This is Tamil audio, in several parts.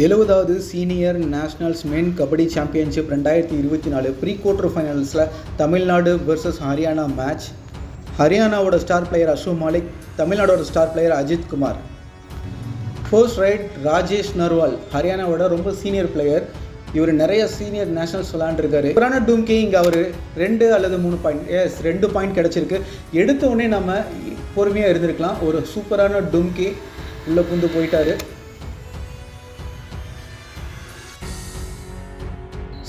70வது senior nationals men kabaddi championship 2024 pre quarter ஃபைனல்ஸில் தமிழ்நாடு வர்சஸ் ஹரியானா மேட்ச். ஹரியானாவோட ஸ்டார் பிளேயர் அஷு மாலிக், தமிழ்நாடோட star player Ajith Kumar. First raid Rajesh Narwal, ஹரியானாவோட ரொம்ப சீனியர் பிளேயர். இவர் நிறைய சீனியர் நேஷனல்ஸ் விளாண்டுருக்காரு. புரான டூம்கே இங்கே அவர் 2 அல்லது 3 பாயிண்ட் 2 பாயிண்ட் கிடச்சிருக்கு. எடுத்த உடனே நம்ம பொறுமையாக இருந்திருக்கலாம். ஒரு சூப்பரான டூம்கே உள்ளே புந்து போயிட்டார்.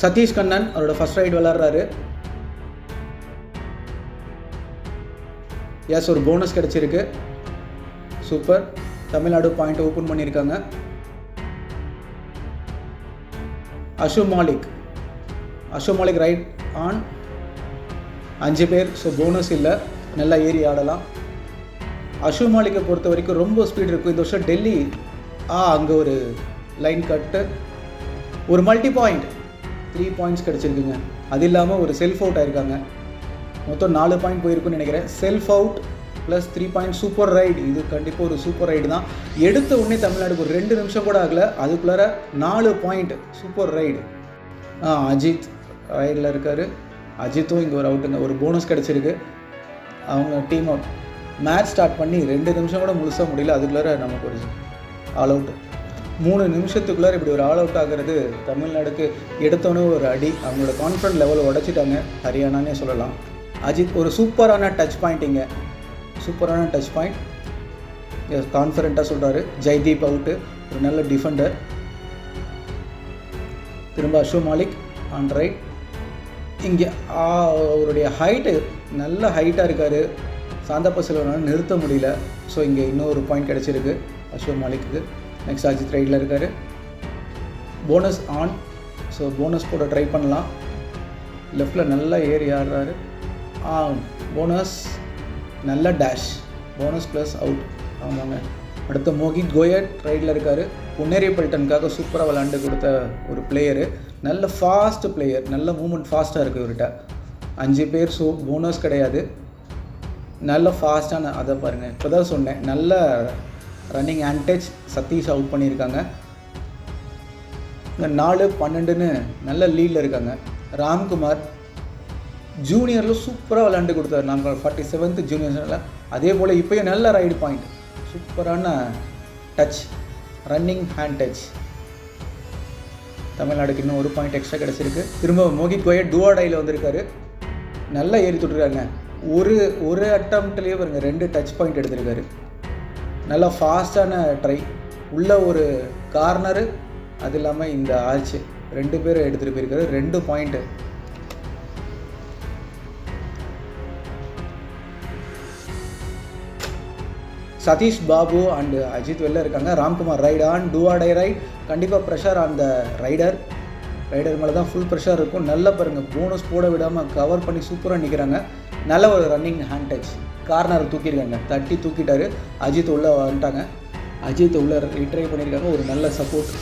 சதீஷ் கண்ணன் அவரோட ஃபர்ஸ்ட் ரைட் விளாட்றாரு. ஒரு போனஸ் கிடச்சிருக்கு. சூப்பர். தமிழ்நாடு பாயிண்ட் ஓப்பன் பண்ணியிருக்காங்க. அஷு மாலிக் ரைட் ஆன் 5 பேர். ஸோ போனஸ் இல்லை, நல்லா ஏறி ஆடலாம். அஷு மாலிக்கை பொறுத்த வரைக்கும் ரொம்ப ஸ்பீட் இருக்கும். இந்த வருஷம் டெல்லி அங்கே ஒரு லைன் கட்டு, ஒரு மல்டி பாயிண்ட் 3 பாயிண்ட்ஸ் கிடச்சிருக்குங்க. அது இல்லாமல் ஒரு செல்ஃப் அவுட் ஆயிருக்காங்க. மொத்தம் 4 பாயிண்ட் போயிருக்குன்னு நினைக்கிறேன். Self out plus 3 point. Super ride. இது கண்டிப்பாக ஒரு சூப்பர் ரைடு தான். எடுத்த உடனே தமிழ்நாடுக்கு ஒரு 2 நிமிஷம் கூட ஆகலை, அதுக்குள்ளார 4 பாயிண்ட். Super raid. அஜித் ரைடில் இருக்கார். அஜித்தும் இங்கே ஒரு அவுட்டுங்க. ஒரு போனஸ் கிடச்சிருக்கு. அவங்க டீம் அவுட். மேட்ச் ஸ்டார்ட் பண்ணி 2 நிமிஷம் கூட முழுசாக முடியல, அதுக்குள்ளார நமக்கு ஒரு ஆல் அவுட். 3 நிமிஷத்துக்குள்ளார இப்படி ஒரு ஆல் அவுட் ஆகிறது தமிழ்நாடுக்கு எடுத்தோன்னே ஒரு அடி. அவங்களோட கான்ஃபிடன்ட் லெவலை உடச்சிட்டாங்க ஹரியானானே சொல்லலாம். அஜித் ஒரு சூப்பரான டச் பாயிண்ட். இங்கே சூப்பரான டச் பாயிண்ட். கான்ஃபிடண்ட்டாக சொல்கிறாரு. ஜெய்தீப் அவுட்டு, ஒரு நல்ல டிஃபெண்டர். திரும்ப அஷு மாலிக் ஆன் ரைட். இங்கே அவருடைய ஹைட்டு நல்ல ஹைட்டாக இருக்கார். சாந்தப்பா செல்வனால நிறுத்த முடியல. ஸோ இங்கே இன்னொரு பாயிண்ட் கிடச்சிருக்கு அஷு மாலிக்கு. நெக்ஸ்ட் அஜித் ரைடில் இருக்கார். Bonus on. ஸோ போனஸ் போட ட்ரை பண்ணலாம். லெஃப்டில் நல்லா ஏறி ஆடுறாரு. போனஸ், நல்ல டேஷ். Bonus plus out. ஆமாங்க. அடுத்த மோகித் கோயட் ரைடில் இருக்கார். புன்னேரி பல்டனுக்காக சூப்பராக விளாண்டு கொடுத்த ஒரு பிளேயரு. நல்ல ஃபாஸ்ட் பிளேயர். நல்ல மூமெண்ட் ஃபாஸ்ட்டாக இருக்குது இவர்கிட்ட. 5 பேர். ஸோ போனஸ் கிடையாது. நல்ல ஃபாஸ்ட்டான, அதை பாருங்கள், இப்போ தான் சொன்னேன், நல்ல running hand touch. Sathish out பண்ணியிருக்காங்க. இந்த 4-12ன்னு நல்ல லீடில் இருக்காங்க. ராம்குமார் ஜூனியரில் சூப்பராக விளாண்டு கொடுத்தாரு. நாங்கள் 47th ஜூனியர்ஸில். அதே போல் இப்போயும் நல்ல ரைடு பாயிண்ட். சூப்பரான டச், ரன்னிங் ஹேண்ட் டச். தமிழ்நாடுக்கு இன்னும் ஒரு பாயிண்ட் எக்ஸ்ட்ரா கிடச்சிருக்கு. திரும்ப மோகித் கோயட் டூஆடையில் வந்திருக்காரு. நல்லா ஏறி தொட்டுருக்காங்க. ஒரு அட்டம்ப்ட்லேயே பாருங்க 2 டச் பாயிண்ட் எடுத்திருக்காரு. நல்லா ஃபாஸ்டான ட்ரை. உள்ள ஒரு கார்னரு, அது இல்லாமல் இந்த ஆர்ச்சு, 2 பேர் எடுத்துகிட்டு போயிருக்காரு. 2 பாயிண்ட்டு. சதீஷ் பாபு அண்ட் அஜித் வெளில இருக்காங்க. Ramkumar raid on. டூஆடை ரைட். கண்டிப்பாக ப்ரெஷர் அந்த ரைடர் மேலே தான் ஃபுல் ப்ரெஷர் இருக்கும். நல்லா பாருங்கள், போனஸ் போட விடாமல் கவர் பண்ணி சூப்பராக நிற்கிறாங்க. நல்ல ஒரு ரன்னிங் ஹேண்ட் டச். கார்னர் தூக்கியிருக்காங்க, தட்டி தூக்கிட்டாரு. அஜித் உள்ளே வந்துட்டாங்க. அஜித் உள்ளே ரிட்ரை பண்ணியிருக்காங்க. ஒரு நல்ல சப்போர்ட்.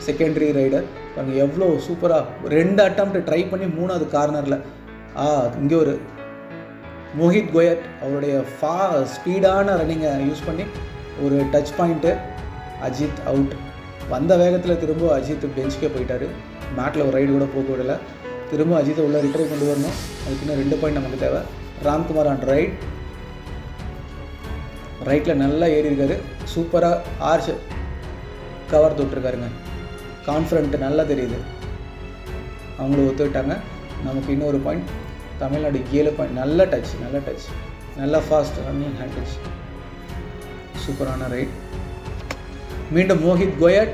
செகண்டரி ரைடர் பாருங்கள் எவ்வளோ சூப்பராக 2 அட்டம்ப்ட் ட்ரை பண்ணி 3வது கார்னரில். இங்கே ஒரு மோகித் கோயட் அவருடைய ஸ்பீடான ரன்னிங்கை யூஸ் பண்ணி ஒரு டச் பாயிண்ட்டு. அஜித் அவுட். வந்த வேகத்தில் திரும்ப அஜித் பெஞ்சுக்கே போயிட்டார். மேட்டில் ஒரு ரைடு கூட போக விடலை. திரும்ப அஜித்தை உள்ள ரிட்ரை கொண்டு வரணும். அதுக்கு இன்னும் 2 பாயிண்ட் நமக்கு தேவை. ராம்குமார் ஆன் ரைட்டில் நல்லா ஏறி இருக்காரு. சூப்பராக ஆர்ச் கவர் தொட்டிருக்காருங்க. கான்ஃபிடென்ட் நல்லா தெரியுது. அவங்களும் ஒத்துக்கிட்டாங்க. நமக்கு இன்னொரு பாயிண்ட். தமிழ்நாடு 7 பாயிண்ட். நல்ல டச், நல்லா ஃபாஸ்ட் ரன்னிங் ஹேண்ட் டச். சூப்பரான ரைட். மீண்டும் மோகித் கோயட்.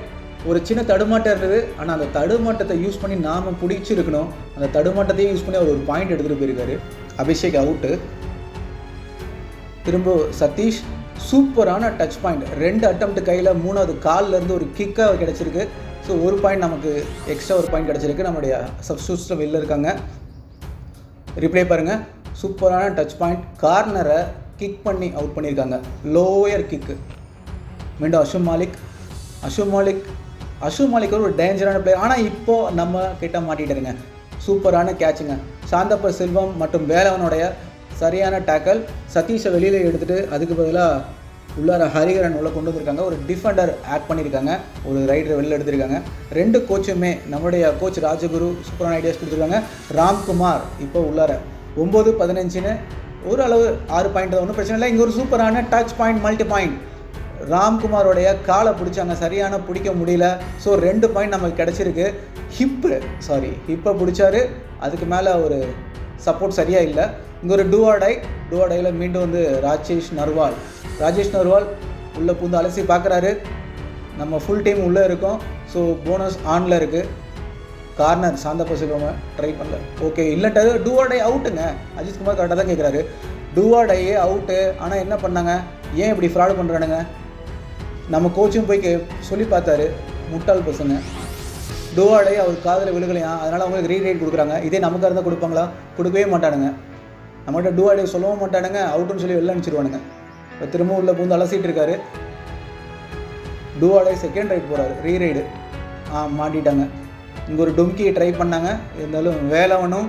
ஒரு சின்ன தடுமாட்டம் இருந்தது. ஆனால் அந்த தடுமாட்டத்தை யூஸ் பண்ணி நாம் பிடிச்சிருக்கணும். அந்த தடுமாட்டத்தையே யூஸ் பண்ணி அவர் ஒரு பாயிண்ட் எடுத்துகிட்டு போயிருக்காரு. அபிஷேக் அவுட்டு. திரும்ப சதீஷ் சூப்பரான டச் பாயிண்ட். 2 அட்டம்ப்ட் கையில் 3வது கால்லேருந்து ஒரு கிக்காக கிடச்சிருக்கு. ஸோ ஒரு பாயிண்ட் நமக்கு எக்ஸ்ட்ரா ஒரு பாயிண்ட் கிடச்சிருக்கு. நம்முடைய சப்ஸ்டியூட்ஸில் வெளில இருக்காங்க. ரிப்ளே பாருங்கள். சூப்பரான டச் பாயிண்ட். கார்னரை கிக் பண்ணி அவுட் பண்ணியிருக்காங்க. Lower kick. மீண்டும் அஷு மாலிக் ஒரு டேஞ்சரான பிளேயர். ஆனால் இப்போது நம்ம கிட்ட மாட்டிகிட்டுருங்க. சூப்பரான கேட்சுங்க. சாந்தப்ப செல்வம் மற்றும் வேலவனுடைய சரியான டேக்கல். சதீஷை வெளியில் எடுத்துகிட்டு அதுக்கு பதிலாக உள்ளார ஹரிகரன் உள்ள கொண்டு வந்திருக்காங்க. ஒரு டிஃபெண்டர் ஆட் பண்ணியிருக்காங்க, ஒரு ரைடரை வெளில எடுத்திருக்காங்க. 2 கோச்சுமே நம்மளுடைய கோச் ராஜகுரு சூப்பரான ஐடியாஸ் கொடுத்துருக்காங்க. ராம்குமார் இப்போ உள்ளார 9-15ன்னு ஓரளவு 6 பாயிண்ட் தான், ஒன்றும் பிரச்சனை இல்லை. இங்கே ஒரு சூப்பரான டச் பாயிண்ட், மல்டி பாயிண்ட். ராம்குமாரோடைய காலை பிடிச்சாங்க, சரியான பிடிக்க முடியல. ஸோ 2 பாயிண்ட் நமக்கு கிடச்சிருக்கு. ஹிப்பை பிடிச்சாரு, அதுக்கு மேலே ஒரு சப்போர்ட் சரியாக இல்லை. இங்கே ஒரு டூஆடையில் மீண்டும் வந்து ராஜேஷ் நர்வால் உள்ளே பூந்து அலசி பார்க்குறாரு. நம்ம ஃபுல் டீம் உள்ளே இருக்கோம். ஸோ போனஸ் ஆனில் இருக்குது. கார்னர் சாந்தப்ப செல்வங்க ட்ரை பண்ணல. ஓகே, இல்லைன்ட்டு டூஆடை அவுட்டுங்க. அஜித் குமார் கரெக்டாக தான் கேட்குறாரு. டூஆடையே அவுட்டு. ஆனால் என்ன பண்ணாங்க, ஏன் இப்படி ஃப்ராடு பண்ணுறானுங்க? நம்ம கோச்சும் போய் சொல்லி பார்த்தாரு, முட்டாள் பசங்க. டூஆடை அவர் காதில் விழுகலையா, அதனால் அவங்களுக்கு ரீரைட் கொடுக்குறாங்க. இதே நமக்காக இருந்தால் கொடுப்பாங்களா? கொடுக்கவே மாட்டானுங்க. நம்மகிட்ட டூஆடை சொல்லவும் மாட்டானுங்க, அவுட்டுன்னு சொல்லி வெளில அனுப்பிச்சிடுவானுங்க. இப்போ திரும்ப உள்ள பூந்து அலசிட்டு இருக்காரு. டூஆடை செகண்ட் ரைட் போகிறாரு, ரீரைடு. மாட்டிட்டாங்க. இங்கே ஒரு டும்கியை ட்ரை பண்ணாங்க, இருந்தாலும் வேலவனும்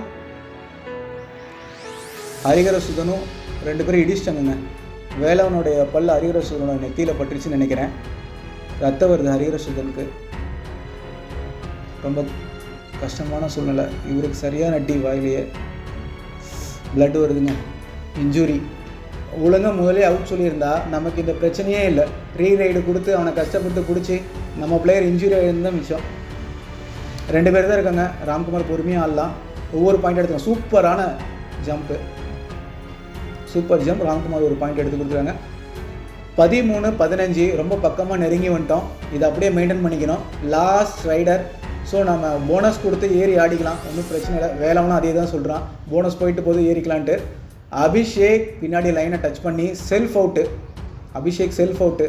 ஹரிஹரசுதனும் 2 பேரும் இடிச்சிட்டாங்க. வேலவனுடைய பல்லு ஹரிஹரசுதனோட நெத்தியில் பட்டுருச்சுன்னு நினைக்கிறேன். ரத்தம் வருது ஹரிஹரசுதனுக்கு. ரொம்ப கஷ்டமான சூழ்நிலை. இவருக்கு சரியான அடி, வாயிலேயே பிளட் வருதுங்க. இன்ஜுரி. ஒழுங்காக முதலே அவுட் சொல்லியிருந்தா நமக்கு இந்த பிரச்சனையே இல்லை. ரீரைடு கொடுத்து அவனை கஷ்டப்பட்டு பிடிச்சி நம்ம பிளேயர் இன்ஜுரி ஆகிருந்தால் மிச்சம். 2 பேர் தான் இருக்காங்க. ராம்குமார் பொறுமையாக ஆடலாம். ஒவ்வொரு பாயிண்ட் எடுத்துக்கோங்க. சூப்பரான ஜம்ப்பு, சூப்பர் ஜம்ப். ராம்குமார் ஒரு பாயிண்ட் எடுத்து கொடுத்துருக்காங்க. 13-15 ரொம்ப பக்கமாக நெருங்கி வந்துட்டோம். இதை அப்படியே மெயின்டைன் பண்ணிக்கணும். Last raider. ஸோ நம்ம போனஸ் கொடுத்து ஏறி ஆடிக்கலாம், ஒன்றும் பிரச்சனை இல்லை. வேலைவனும் அதே தான் சொல்கிறான், போனஸ் போயிட்டு போது ஏறிக்கலான்ட்டு. அபிஷேக் பின்னாடி லைனை டச் பண்ணி self out. Abhishek self out.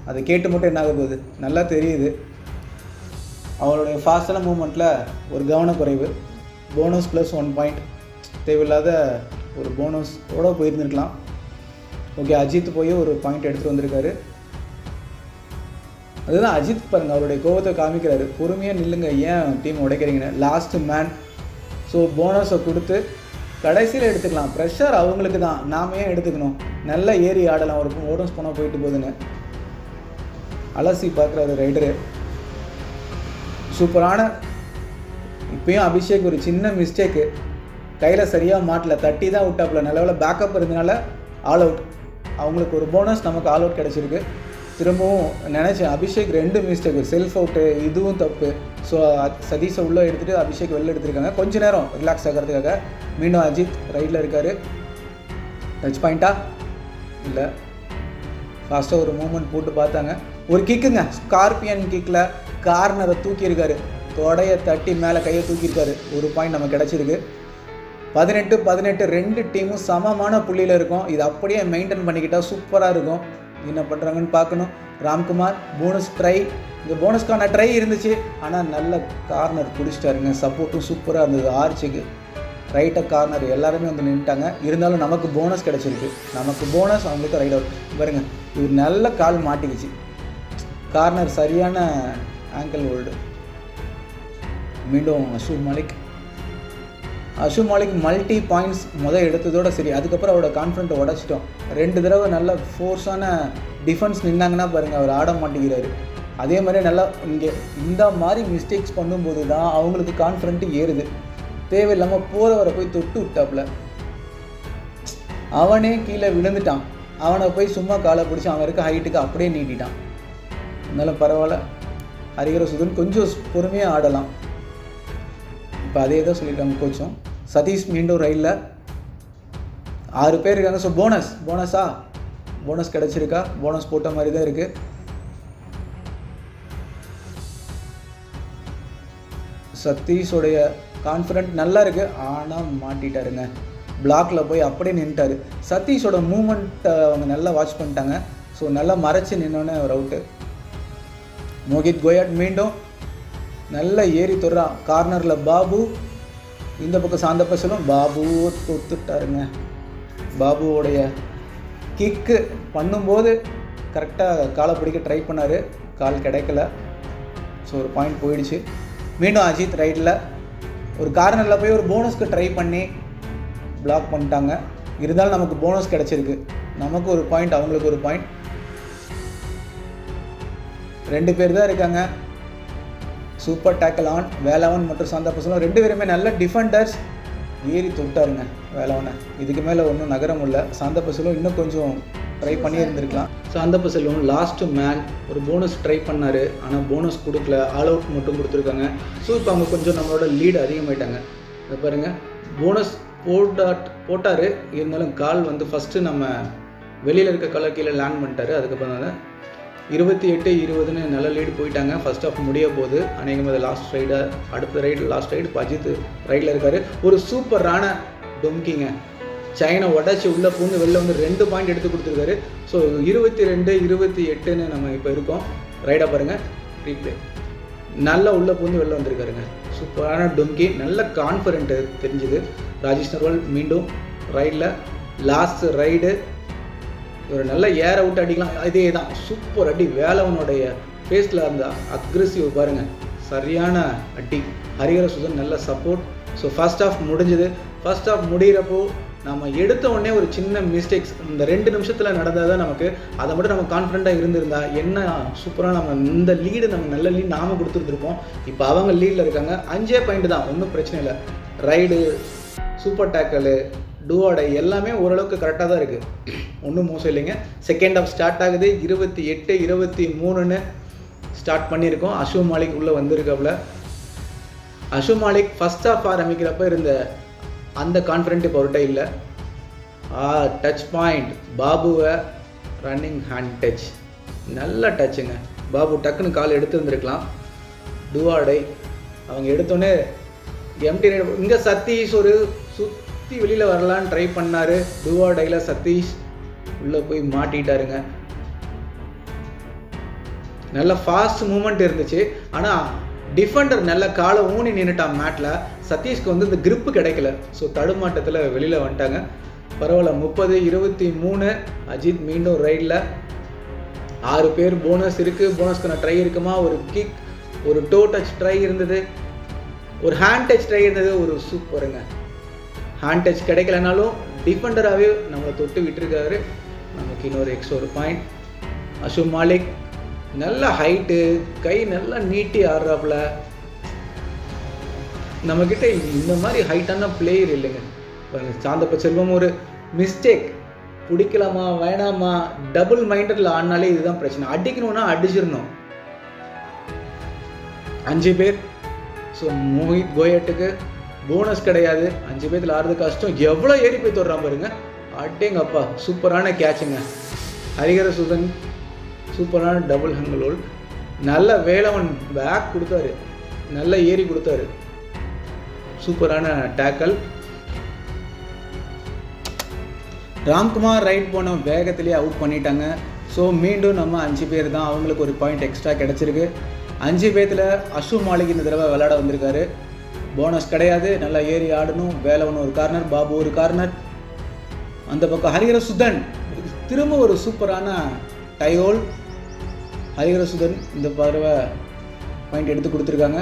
அதை கேட்டு மட்டும் என்ன ஆக போகுது, நல்லா தெரியுது. அவருடைய ஃபாஸ்டான மூமெண்ட்டில் ஒரு கவனக்குறைவு. Bonus plus 1 point. தேவையில்லாத ஒரு போனஸோடு போயிருந்துருக்கலாம். ஓகே, அஜித் போய் ஒரு பாயிண்ட் எடுத்துகிட்டு வந்திருக்காரு. அதுதான் அஜித் பாருங்கள், அவருடைய கோபத்தை காமிக்கிறாரு. பொறுமையாக நில்லுங்க, ஏன் டீம் உடைக்கிறீங்கன்னு. Last man. ஸோ போனஸை கொடுத்து கடைசியில் எடுத்துக்கலாம். ப்ரெஷர் அவங்களுக்கு தான், நாம் ஏன் எடுத்துக்கணும்? நல்லா ஏறி ஆடலாம், ஒரு போனஸ் போனால் போயிட்டு போகுதுன்னு அலசி பார்க்குறாரு ரைடரு. சூப்பரான. இப்போயும் அபிஷேக் ஒரு சின்ன மிஸ்டேக்கு, கையில் சரியாக மாட்டல, தட்டி தான் விட்டாப்புல. நல்லவேளை பேக்கப் இருந்தனால ஆல் அவுட். அவங்களுக்கு ஒரு போனஸ், நமக்கு ஆல் அவுட் கிடச்சிருக்கு. திரும்பவும் நினச்சேன் அபிஷேக் 2 மிஸ்டேக், செல்ஃப் அவுட்டு, இதுவும் தப்பு. ஸோ சதீஷை உள்ளே எடுத்துகிட்டு அபிஷேக் வெளில எடுத்துருக்காங்க, கொஞ்ச நேரம் ரிலாக்ஸ் ஆகிறதுக்காக. மீண்டும் அஜித் ரைட்டில் இருக்கார். டச் பாயிண்ட்டா இல்லை, ஃபாஸ்ட்டாக ஒரு மூமெண்ட் போட்டு பார்த்தாங்க. ஒரு கிக்குங்க, ஸ்கார்பியன் கிக்கில் கார்னரை தூக்கியிருக்காரு, தொடையை தட்டி மேலே கையை தூக்கியிருக்காரு. ஒரு பாயிண்ட் நமக்கு கிடச்சிருக்கு. 18-18 2 டீமும் சமமான புள்ளியில் இருக்கும். இது அப்படியே மெயின்டைன் பண்ணிக்கிட்டால் சூப்பராக இருக்கும். என்ன பண்ணுறாங்கன்னு பார்க்கணும். Ramkumar bonus try. இந்த போனஸ்க்கான ட்ரை இருந்துச்சு, ஆனால் நல்ல கார்னர் பிடிச்சிட்டாருங்க. சப்போர்ட்டும் சூப்பராக இருந்தது. ஆர்ச்சுக்கு ரைட்டாக கார்னர் எல்லாருமே வந்து நின்றுட்டாங்க. இருந்தாலும் நமக்கு போனஸ் கிடச்சிருக்கு. நமக்கு போனஸ், அவங்களுக்கு ரைட் அவுட். பாருங்க, இவர் நல்ல கால் மாட்டிக்கிச்சு. கார்னர் சரியான ஆங்கிள் ஹோல்டு. மீண்டும் அஷு மாலிக் மல்டி பாயிண்ட்ஸ் எடுத்ததோடு சரி. அதுக்கப்புறம் அவரோட கான்ஃபிடென்ட்டை உடச்சிட்டோம். 2 தடவை நல்ல ஃபோர்ஸான டிஃபென்ஸ் நின்னாங்கன்னா பாருங்கள், அவர் ஆட மாட்டேங்கிறாரு. அதே மாதிரி நல்லா இங்கே இந்த மாதிரி மிஸ்டேக்ஸ் பண்ணும்போது தான் அவங்களுக்கு கான்ஃபிடென்ட்டு ஏறுது. தேவையில்லாமல் போகிறவரை போய் தொட்டு விட்டாப்புல. அவனே கீழே விழுந்துட்டான். அவனை போய் சும்மா காலை பிடிச்சி அவன் இருக்க ஹைட்டுக்கு அப்படியே நீட்டிட்டான். அதனால பரவாயில்ல, ஹரிஹரசுதன் கொஞ்சம் பொறுமையாக ஆடலாம். இப்போ அதே தான் சொல்லியிருக்காங்க கோச்சும். சதீஷ் மீண்டும் ரயிலில் 6 பேர் இருக்காங்க. So bonus கிடச்சிருக்கா? போனஸ் போட்ட மாதிரி தான் இருக்குது. சதீஷோடைய கான்ஃபிடென்ட் நல்லா இருக்குது, ஆனால் மாட்டிட்டாருங்க. பிளாக்கில் போய் அப்படியே நின்ட்டார். சதீஷோட மூமெண்ட்டை அவங்க நல்லா வாட்ச் பண்ணிட்டாங்க. ஸோ நல்லா மறைச்சி நின்னோன்னே ஒரு அவுட்டு. மோகித் கோயாட் மீண்டும் நல்லா ஏறி தொடுறான். கார்னரில் பாபு, இந்த பக்கம் சாந்தப்ப செல்வம். பாபு தொத்துட்டாருங்க. பாபுவோடைய கிக்கு பண்ணும்போது கரெக்டாக காலை பிடிக்க ட்ரை பண்ணார், கால் கிடைக்கல. ஸோ ஒரு பாயிண்ட் போயிடுச்சு. மீண்டும் அஜித் ரைட்டில் ஒரு கார்னரில் போய் ஒரு போனஸ்க்கு ட்ரை பண்ணி பிளாக் பண்ணிட்டாங்க. இருந்தாலும் நமக்கு போனஸ் கிடச்சிருக்கு. நமக்கு ஒரு பாயிண்ட், அவங்களுக்கு ஒரு பாயிண்ட். 2 பேர் தான் இருக்காங்க. Super tackle on. வேலவன் மற்றும் சாந்தா பசுலும் 2 பேருமே நல்ல டிஃபெண்டர்ஸ். ஏறி தொட்டாருங்க வேலவனை. இதுக்கு மேலே ஒன்றும் நகரம் இல்லை. சாந்தா பசுலும் இன்னும் கொஞ்சம் ட்ரை பண்ணி இருந்திருக்கலாம். சாந்தா பசுலும் லாஸ்ட்டு மேன் ஒரு போனஸ் ட்ரை பண்ணார். ஆனால் போனஸ் கொடுக்கல, ஆல் அவுட் மட்டும் கொடுத்துருக்காங்க. ஸோ இப்போ அவங்க கொஞ்சம் நம்மளோட லீடு அதிகமாயிட்டாங்க. இதை பாருங்கள், போனஸ் போட்டார். இருந்தாலும் கால் வந்து ஃபஸ்ட்டு நம்ம வெளியில் இருக்க காலை கீழே லேண்ட் பண்ணிட்டாரு. அதுக்கப்புறம் தான் 28-20 நல்ல லீடு போயிட்டாங்க. ஃபர்ஸ்ட் ஆஃப் முடிய போது அநேகமாக அது லாஸ்ட் ரைடு, அடுத்த ரைடு லாஸ்ட் ரைடு இப்போ அஜித் ரைடில் இருக்கார். ஒரு சூப்பரான டொங்கிங்க, சைனை உடச்சி உள்ளே பூந்து வெளில வந்து 2 பாயிண்ட் எடுத்து கொடுத்துருக்காரு. ஸோ 22-28 நம்ம இப்போ இருக்கோம். ரைடாக பாருங்கள், ரீப்ளே நல்லா உள்ளே பூந்து வெளில வந்திருக்காருங்க. சூப்பரான டொங்கி, நல்ல கான்ஃபிடென்ட்டு தெரிஞ்சுது. ராஜேஷ் நர்வால் மீண்டும் ரைடில் லாஸ்ட் ரைடு ஒரு நல்ல ஏர் அவுட் அடிக்கலாம். இதே தான் சூப்பர் அடி. வேலவனுடைய ஃபேஸில் அந்த அக்ரெசிவ் பாருங்கள், சரியான அடி. ஹரிஹர சுதன் நல்ல சப்போர்ட். ஸோ ஃபர்ஸ்ட் ஆஃப் முடிஞ்சுது. ஃபர்ஸ்ட் ஆஃப் முடிகிறப்போ நம்ம எடுத்த உடனே ஒரு சின்ன மிஸ்டேக்ஸ் இந்த 2 நிமிஷத்தில் நடந்தால் தான் நமக்கு அதை மட்டும் நம்ம கான்ஃபிடண்ட்டாக இருந்திருந்தா என்ன சூப்பராக நம்ம இந்த லீடு நம்ம நல்ல லீடு நாம கொடுத்துருந்துருப்போம். இப்போ அவங்க லீடில் இருக்காங்க. 5 பாயிண்ட் தான், ஒன்றும் பிரச்சனை இல்லை. ரைடு, சூப்பர் டேக்கலு, டூஆடை எல்லாமே ஓரளவுக்கு கரெக்டாக தான் இருக்குது, ஒன்றும் மோசம் இல்லைங்க. செகண்ட் ஆஃப் ஸ்டார்ட் ஆகுது. 28-23 ஸ்டார்ட் பண்ணியிருக்கோம். அஷு மாலிக் உள்ளே வந்திருக்காப்புல. அஷு மாலிக் ஃபஸ்ட் ஆஃப் ஆரம்பிக்கிறப்ப இருந்த அந்த கான்ஃபிடென்ட் இப்போ அவர்கிட்ட இல்லை. டச் பாயிண்ட் பாபுவை ரன்னிங் ஹேண்ட் டச், நல்ல டச்சுங்க. பாபு டக்குன்னு கால் எடுத்துருந்துருக்கலாம். டூஆடை அவங்க எடுத்தோடனே எம்டி ரைடு. இங்கே சதீஷ் ஒரு சுற்றி வெளியில் வரலான்னு ட்ரை பண்ணார். டூஆடையில் சதீஷ் உள்ளே போய் மாட்டிட்டாருங்க. நல்ல ஃபாஸ்ட் மூமெண்ட் இருந்துச்சு. ஆனால் டிஃபெண்டர் நல்ல காலை ஊனி நின்றுட்டான் மேட்டில். சதீஷ்க்கு வந்து இந்த கிரிப்பு கிடைக்கல. ஸோ தடுமாட்டத்தில் வெளியில் வந்துட்டாங்க. பரவாயில்ல. 30-23 அஜித் மீண்டும் ரைடில். 6 பேர். போனஸ் இருக்குது. போனஸ்க்கான ட்ரை இருக்குமா? ஒரு கிக், ஒரு டோ டச் ட்ரை இருந்தது, ஒரு ஹேண்ட் டச் ட்ரை இருந்தது. ஒரு சூப்பருங்க. ஹேண்ட் டச் கிடைக்கலனாலும் டிஃபெண்டராகவே நம்மளை தொட்டு விட்டுருக்காரு. நமக்கு இன்னொரு எக்ஸ்ட்ரா ஒரு பாயிண்ட். அஷு மாலிக் நல்ல ஹைட்டு, கை நல்லா நீட்டி ஆடுறாப்புல. நம்மக்கிட்ட இந்த மாதிரி ஹைட்டான பிளேயர் இல்லைங்க. சாந்தப்ப செல்வம் ஒரு மிஸ்டேக், பிடிக்கலாமா வேணாமா டபுள் மைண்டடில் ஆடினாலே இதுதான் பிரச்சனை. அடிக்கணும்னா அடிச்சிடணும். 5 பேர். ஸோ மோஹித் கோயட்டுக்கு போனஸ் கிடையாது. 5 பேர்த்தில் ஆடுறது கஷ்டம். எவ்வளோ ஏறி போய் தொடுறான் பாருங்க. அட்டேங்கப்பா, சூப்பரான கேட்சுங்க. ஹரிஹர சுதன் சூப்பரான டபுள் ஹேங்கல் ஹோல்ட். நல்ல வேலவன் பேக் கொடுத்தாரு, நல்ல ஏறி கொடுத்தாரு. சூப்பரான டேக்கல். ராம்குமார் ரைட் போன வேகத்திலேயே அவுட் பண்ணிட்டாங்க. ஸோ மீண்டும் நம்ம 5 பேர் தான். அவங்களுக்கு ஒரு பாயிண்ட் எக்ஸ்ட்ரா கிடச்சிருக்கு. 5 பேர்த்தில் அஷு மாலிக் இந்த தடவை விளையாட வந்திருக்காரு. போனஸ் கிடையாது. நல்லா ஏறி ஆடணும். வேலவன் ஒரு கார்னர், பாபு ஒரு கார்னர். அந்த பக்கம் ஹரிஹர சுதன் திரும்ப ஒரு சூப்பரான டைஹோல். ஹரிஹர சுதன் இந்த பறவை பாயிண்ட் எடுத்து கொடுத்துருக்காங்க.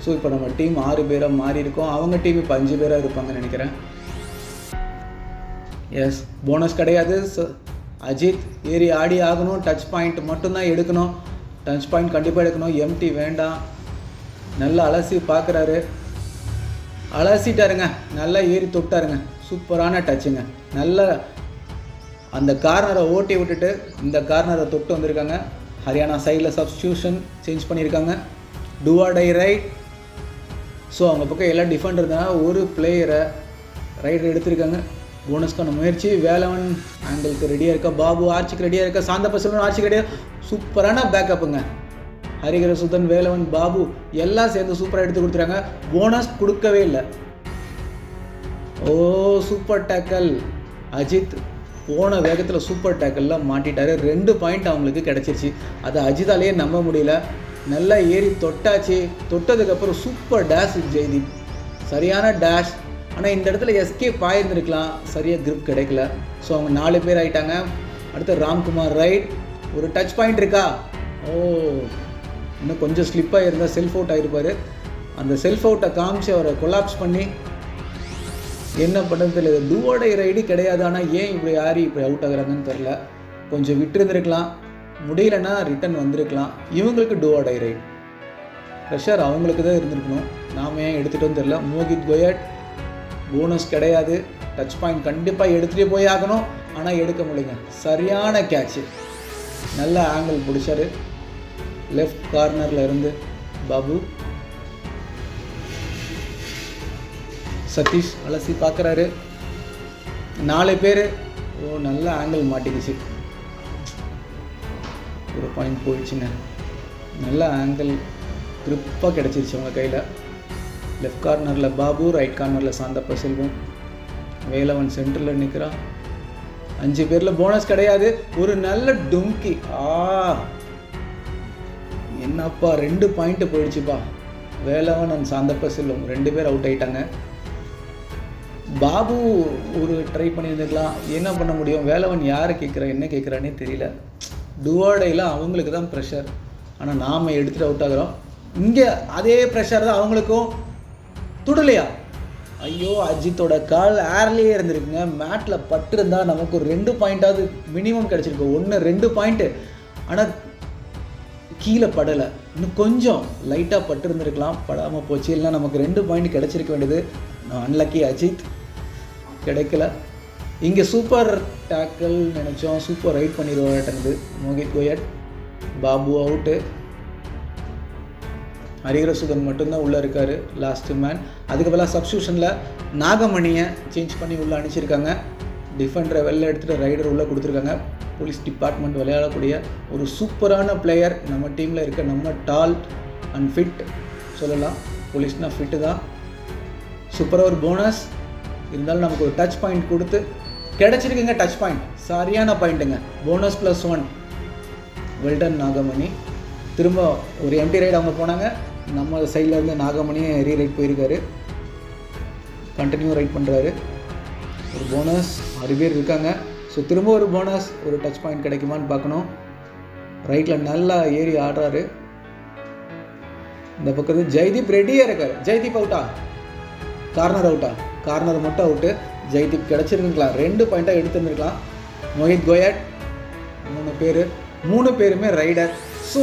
ஸோ இப்போ நம்ம டீம் 6 பேராக மாறி இருக்கோம். அவங்க டீம் இப்போ 5 பேராக இருப்பாங்கன்னு நினைக்கிறேன். எஸ், போனஸ் கிடையாது. அஜித் ஏறி ஆடி ஆகணும். டச் பாயிண்ட் மட்டும்தான் எடுக்கணும். டச் பாயிண்ட் கண்டிப்பாக எடுக்கணும். எம்டி வேண்டாம். நல்லா அலசி பார்க்குறாரு, அலசிட்டாருங்க. நல்லா ஏறி தொட்டாருங்க. சூப்பரான டச்சுங்க. நல்லா அந்த கார்னரை ஓட்டி விட்டுட்டு இந்த கார்னரை தொட்டு வந்திருக்காங்க. ஹரியானா சைடில் சப்ஸ்டியூஷன் சேஞ்ச் பண்ணியிருக்காங்க. டூஆடை ரைட். ஸோ அவங்க பக்கம் எல்லாம் டிஃபெண்டர் தான். ஒரு பிளேயரை ரைடர் எடுத்திருக்காங்க. போனஸ்க்கான முயற்சி. வேலவன் ஆங்கிளுக்கு ரெடியாக இருக்கா. பாபு ஆர்ச்சிக்கு ரெடியாக இருக்கா. சாந்தப்ப செல்வன் ஆர்ச்சிக்கு ரெடியாக. சூப்பரான பேக்கப்புங்க. ஹரிஹர சுதன், வேலவன், பாபு எல்லாம் சேர்ந்து சூப்பராக எடுத்து கொடுத்துறாங்க. போனஸ் கொடுக்கவே இல்லை. ஓ, சூப்பர் டேக்கல். அஜித் போன வேகத்தில் சூப்பர் டேக்கல்லாம் மாட்டிட்டாரு. 2 பாயிண்ட் அவங்களுக்கு கிடச்சிருச்சு. அதை அஜித்தாலேயே நம்ப முடியல. நல்லா ஏறி தொட்டாச்சு. தொட்டதுக்கப்புறம் சூப்பர் டேஷ் ஜெய்தீப், சரியான டேஷ். ஆனால் இந்த இடத்துல எஸ்கேப் ஆயிருந்துருக்கலாம், சரியாக கிரிப் கிடைக்கல. ஸோ அவங்க 4 பேர் ஆகிட்டாங்க. அடுத்து ராம்குமார் ரைட். ஒரு டச் பாயிண்ட் இருக்கா? ஓ, இன்னும் கொஞ்சம் ஸ்லிப்பாக இருந்தால் செல்ஃப் அவுட் ஆகிருப்பார். அந்த செல்ஃப் அவுட்டை காமிச்சு அவரை கொலாப்ஸ் பண்ணி என்ன பண்ணுறது தெரியல. டூஆடை ரைடு கிடையாது. ஆனால் ஏன் இப்படி ஆறி இப்படி அவுட் ஆகுறாங்கன்னு தெரில. கொஞ்சம் விட்டுருந்துருக்கலாம். முடியலன்னா ரிட்டன் வந்திருக்கலாம். இவங்களுக்கு do or die right. Pressure அவங்களுக்கு தான் இருந்திருக்கணும். நாம் ஏன் எடுத்துகிட்டு தெரியல. மோகித் கோயட் போனஸ் கிடையாது. டச் பாயிண்ட் கண்டிப்பாக எடுத்துகிட்டே போய் ஆகணும். ஆனால் எடுக்க முடியல. சரியான கேட்சு. நல்ல ஆங்கிள் பிடிச்சாரு. லெஃப்ட் கார்னரில் இருந்து பாபு. சதீஷ் அலசி பார்க்குறாரு. 4 பேர். நல்ல ஆங்கிள் மாட்டிக்கிச்சு. ஒரு பாயிண்ட் போயிடுச்சுங்க. நல்ல ஆங்கிள் கிரிப்பாக கிடச்சிருச்சு அவங்க கையில். லெஃப்ட் கார்னரில் பாபு, ரைட் கார்னரில் சாந்தப்ப செல்வம். வேலவன் சென்டரில் நிற்கிறான். 5 பேரில் போனஸ் கிடையாது. ஒரு நல்ல டும்கி. என்னப்பா 2 பாயிண்ட்டு போயிடுச்சுப்பா. வேலவன் அண்ட் சாந்தப்ப செல்வம் 2 பேர் அவுட் ஆகிட்டாங்க. பாபு ஒரு ட்ரை பண்ணியிருந்துக்கலாம். என்ன பண்ண முடியும்? வேலவன் யாரை கேட்குறா என்ன கேட்குறானே தெரியல. டுவாடையில் அவங்களுக்கு தான் ப்ரெஷர். ஆனால் நாம் எடுத்துகிட்டு அவுட் ஆகிறோம். இங்கே அதே ப்ரெஷர் தான் அவங்களுக்கும். துடலையா? ஐயோ, அஜித்தோட கால் ஏர்லேயே இருந்திருக்குங்க. மேட்டில் பட்டிருந்தால் நமக்கு ஒரு 2 பாயிண்ட்டாவது மினிமம் கிடச்சிருக்கு. 1-2 பாயிண்ட்டு. ஆனால் கீழே படலை. இன்னும் கொஞ்சம் லைட்டாக பட்டிருந்துருக்கலாம். படாமல் போச்சு. இல்லைனா நமக்கு 2 பாயிண்ட் கிடச்சிருக்க வேண்டியது. அன்லக்கி அஜித் கிடைக்கல. இங்கே சூப்பர் டேக்கிள் நினச்சோம். சூப்பர் ரைட் பண்ணிடுவாட்டது மோகித் கோயட். பாபு அவுட்டு. ஹரிஹரசுதன் மட்டும்தான் உள்ளே இருக்கார், லாஸ்ட்டு மேன். அதுக்கு பதிலாக சப்ஸ்டியூஷனில் நாகமணியை சேஞ்ச் பண்ணி உள்ளே அனுப்பிச்சிருக்காங்க. டிஃபெண்டரை வெளில எடுத்துகிட்டு ரைடர் உள்ளே கொடுத்துருக்காங்க. போலீஸ் டிபார்ட்மெண்ட் விளையாடக்கூடிய ஒரு சூப்பரான பிளேயர் நம்ம டீமில் இருக்க. நம்ம டால் அண்ட் ஃபிட் சொல்லலாம். போலீஸ்னால் ஃபிட்டு தான். சூப்பராக ஒரு போனஸ் இருந்தாலும் நமக்கு ஒரு டச் பாயிண்ட் கொடுத்து கிடச்சிருக்குங்க. டச் பாயிண்ட் சரியான பாயிண்ட்டுங்க. போனஸ் +1. வெல்டன் நாகமணி. திரும்ப ஒரு எம்டி ரைட் அவங்க போனாங்க. நம்ம சைடில் இருந்து நாகமணியே ரீரைட் போயிருக்காரு. கண்டினியூ ரைட் பண்ணுறாரு. ஒரு போனஸ் 6 பேர் இருக்காங்க. ஸோ திரும்ப ஒரு போனஸ், ஒரு டச் பாயிண்ட் கிடைக்குமான்னு பார்க்கணும். ரைட்டில் நல்லா ஏறி ஆடுறாரு. இந்த பக்கத்து ஜெய்தீப் ரெடியாக இருக்கார். ஜெய்தீப் அவுட்டா? கார்னர் அவுட்டா? கார்னர் மட்டும் அவுட்டு. ஜெய்தீப் கிடச்சிருந்துருக்கலாம். 2 பாயிண்ட்டாக எடுத்துருந்துருக்கலாம். மோஹித் கோயட் 3 பேருமே ரைடர். ஸோ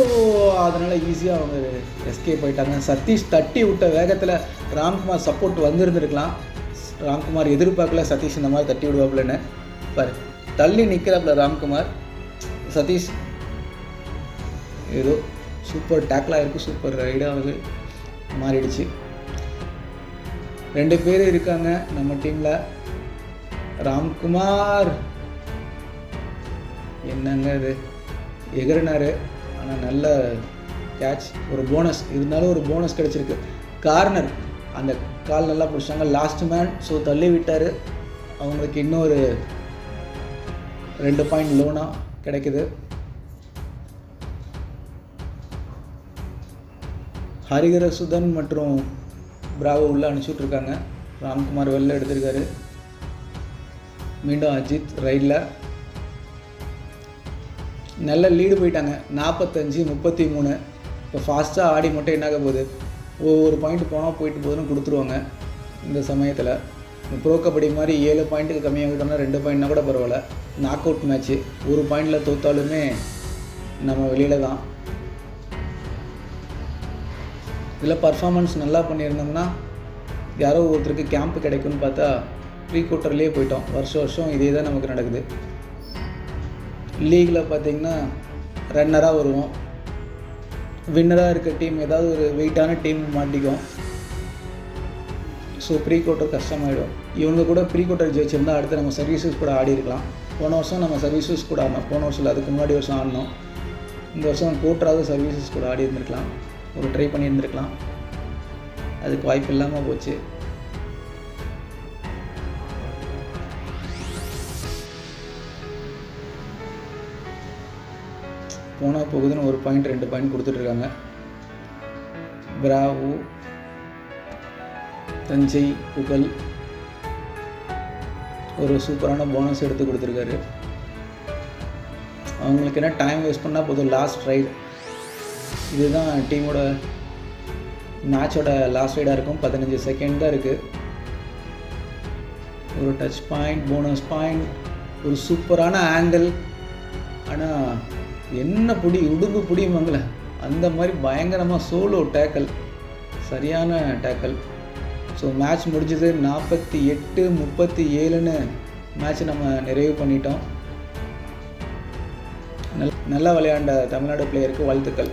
அதனால் ஈஸியாக அவங்க எஸ்கேப் ஆகிட்டாங்க. சதீஷ் தட்டி விட்ட வேகத்தில் ராம்குமார் சப்போர்ட் வந்திருந்துருக்கலாம். ராம்குமார் எதிர்பார்க்கல சதீஷ் இந்த மாதிரி தட்டி விடுவாப்புலன்னு. பாரு, தள்ளி நிற்கிறாப்புல ராம்குமார். சதீஷ் ஏதோ சூப்பர் டேக்கிளாக இருக்குது. சூப்பர் ரைடாக மாறிடுச்சு. 2 பேர் இருக்காங்க நம்ம டீமில். ராம்குமார் என்னங்க இது எகறினார். ஆனால் நல்ல கேட்ச். ஒரு போனஸ் இருந்தாலும் ஒரு போனஸ் கிடச்சிருக்கு. கார்னர் அந்த கால் நல்லா பிடிச்சாங்க. Last man. ஸோ தள்ளி விட்டார். அவங்களுக்கு இன்னொரு 2 பாயிண்ட் லோனாக கிடைக்குது. ஹரிஹரசுதன் மற்றும் பிராவோ உள்ளே அனுப்பிச்சுட்ருக்காங்க. ராம்குமார் வெளில எடுத்திருக்காரு. மீண்டும் அஜித் ரைடில். நல்ல லீடு போயிட்டாங்க. 45-33. இப்போ ஃபாஸ்ட்டாக ஆடி மட்டும் என்னாக போகுது, ஒவ்வொரு பாயிண்ட் போனால் போயிட்டு போதுன்னு கொடுத்துருவாங்க. இந்த சமயத்தில் ப்ரோ கபடி மாதிரி 7 பாயிண்ட்டுக்கு கம்மியாகிட்டோம்னா 2 பாயிண்ட்னா கூட பரவாயில்ல. Knock out match. ஒரு பாயிண்டில் தோற்றாலுமே நம்ம வெளியில் தான். இதில் பர்ஃபார்மன்ஸ் நல்லா பண்ணியிருந்தோம்னா யாரோ ஒருத்தருக்கு கேம்ப்பு கிடைக்கும்னு பார்த்தா ப்ரீ குவார்ட்டர்லேயே போயிட்டோம். வருஷம் இதே தான் நமக்கு நடக்குது. லீகில் பார்த்திங்கன்னா ரன்னராக வருவோம். வின்னராக இருக்க டீம் ஏதாவது ஒரு வெயிட்டான டீம் மாட்டிக்கும். ஸோ ப்ரீ குவார்ட்டர் கஷ்டமாயிடும். இவங்க கூட ப்ரீ குவார்ட்டர் ஜெயிச்சிருந்தால் அடுத்து நம்ம சர்வீசஸ் கூட ஆடி இருக்கலாம். போன வருஷம் நம்ம சர்வீசஸ் கூட ஆடினோம். போன வருஷம் இல்லை, அதுக்கு முன்னாடி வருஷம் ஆடினோம். இந்த வருஷம் குவார்ட்டராவது சர்வீசஸ் கூட ஆடி இருந்திருக்கலாம். ஒரு ட்ரை பண்ணியிருந்திருக்கலாம். அதுக்கு வாய்ப்பு இல்லாமல் போச்சு. போனால் போகுதுன்னு 1 பாயிண்ட் 2 பாயிண்ட் கொடுத்துட்ருக்காங்க. பிராவோ, தஞ்சை புகழ் ஒரு சூப்பரான போனஸ் எடுத்து கொடுத்துருக்காரு. அவங்களுக்கு என்ன டைம் வேஸ்ட் பண்ணால் போதும். லாஸ்ட் ரைட் இதுதான் டீமோட மேட்சோட லாஸ்ட் ரைடாக இருக்கும். 15 செகண்ட் தான் இருக்குது. ஒரு டச் பாயிண்ட், போனஸ் பாயிண்ட், ஒரு சூப்பரான ஆங்கிள். ஆனால் என்ன உடும்பு பிடியுமாங்கள அந்த மாதிரி பயங்கரமாக சோலோ டேக்கல், சரியான டேக்கல். ஸோ மேட்ச் முடிஞ்சது 48-37 மேட்ச் நம்ம நிறைவு பண்ணிட்டோம். நல்லா விளையாண்ட தமிழ்நாடு பிளேயருக்கு வாழ்த்துக்கள்.